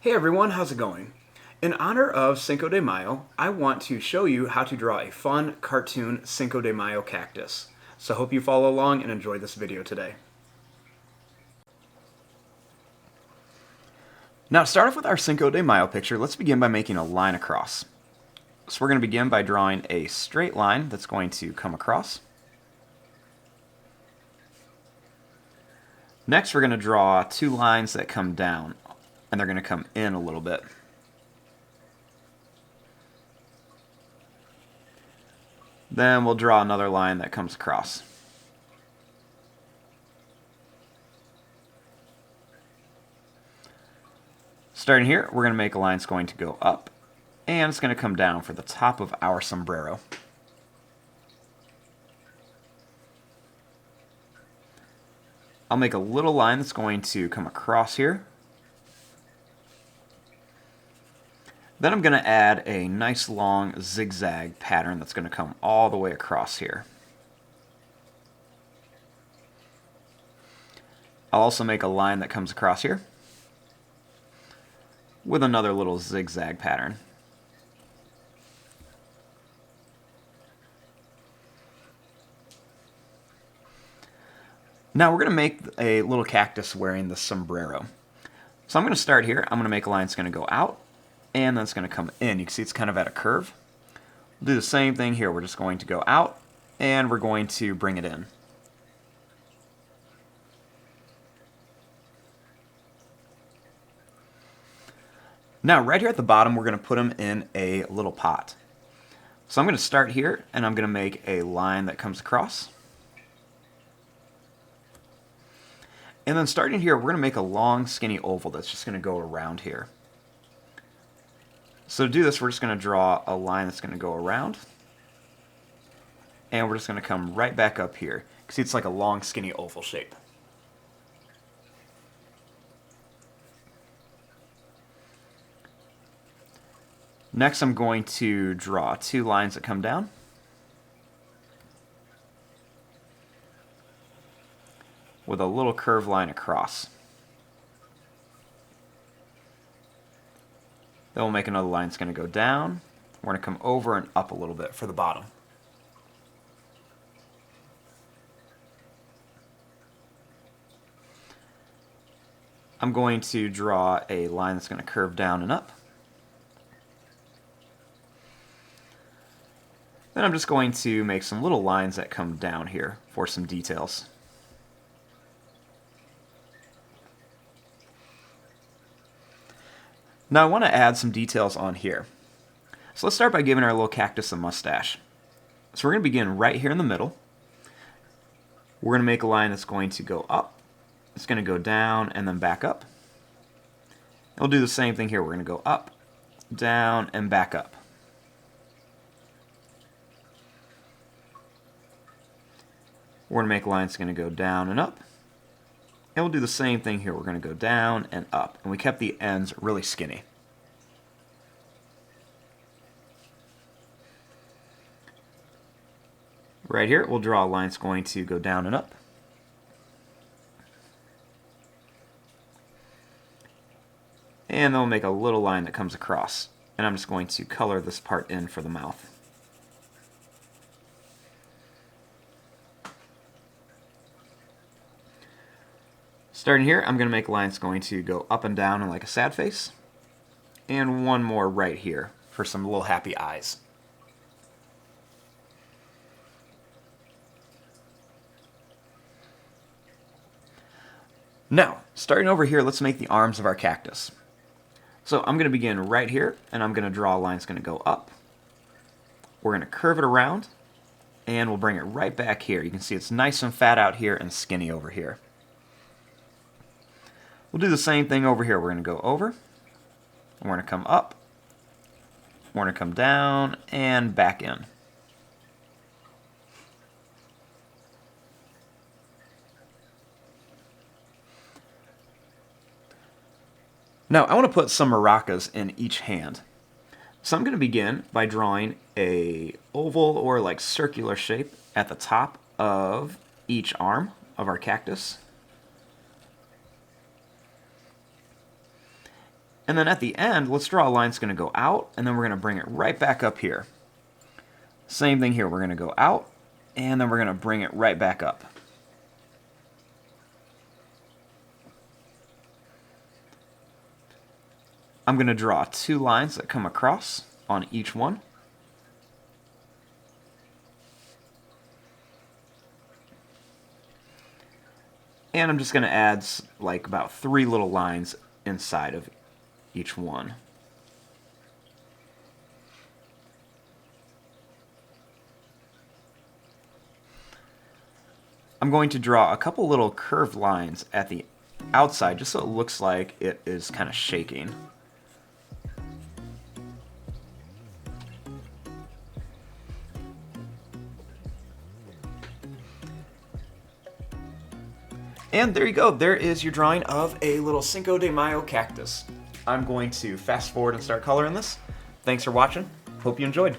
Hey everyone, how's it going? In honor of Cinco de Mayo, I want to show you how to draw a fun cartoon Cinco de Mayo cactus. So hope you follow along and enjoy this video today. Now to start off with our Cinco de Mayo picture, let's begin by making a line across. So we're going to begin by drawing a straight line that's going to come across. Next we're going to draw two lines that come down, and they're going to come in a little bit. Then we'll draw another line that comes across. Starting here, we're going to make a line that's going to go up, and it's going to come down for the top of our sombrero. I'll make a little line that's going to come across here. Then I'm going to add a nice long zigzag pattern that's going to come all the way across here. I'll also make a line that comes across here with another little zigzag pattern. Now we're going to make a little cactus wearing the sombrero. So I'm going to start here. I'm going to make a line that's going to go out, and then it's going to come in. You can see it's kind of at a curve. We'll do the same thing here. We're just going to go out, and we're going to bring it in. Now right here at the bottom, we're going to put them in a little pot. So I'm going to start here, and I'm going to make a line that comes across. And then starting here, we're going to make a long, skinny oval that's just going to go around here. So to do this, we're just going to draw a line that's going to go around. And we're just going to come right back up here. You can see it's like a long, skinny oval shape. Next, I'm going to draw two lines that come down. With a little curved line across. Then we'll make another line that's going to go down. We're going to come over and up a little bit for the bottom. I'm going to draw a line that's going to curve down and up. Then I'm just going to make some little lines that come down here for some details. Now I want to add some details on here. So let's start by giving our little cactus a mustache. So we're going to begin right here in the middle. We're going to make a line that's going to go up. It's going to go down and then back up. And we'll do the same thing here. We're going to go up, down, and back up. We're going to make a line that's going to go down and up. And we'll do the same thing here. We're going to go down and up. And we kept the ends really skinny. Right here, we'll draw a line that's going to go down and up. And then we'll make a little line that comes across. And I'm just going to color this part in for the mouth. Starting here, I'm going to make a line that's going to go up and down and like a sad face. And one more right here for some little happy eyes. Now, starting over here, let's make the arms of our cactus. So I'm going to begin right here, and I'm going to draw a line that's going to go up. We're going to curve it around, and we'll bring it right back here. You can see it's nice and fat out here and skinny over here. We'll do the same thing over here. We're going to go over, we're going to come up, we're going to come down, and back in. Now, I want to put some maracas in each hand. So I'm going to begin by drawing a oval or like circular shape at the top of each arm of our cactus. And then at the end, let's draw a line that's going to go out, and then we're going to bring it right back up here. Same thing here, we're going to go out, and then we're going to bring it right back up. I'm going to draw 2 lines that come across on each one. And I'm just going to add like about 3 little lines inside of each one. I'm going to draw a couple little curved lines at the outside just so it looks like it is kind of shaking. And there you go, there is your drawing of a little Cinco de Mayo cactus. I'm going to fast forward and start coloring this. Thanks for watching, hope you enjoyed.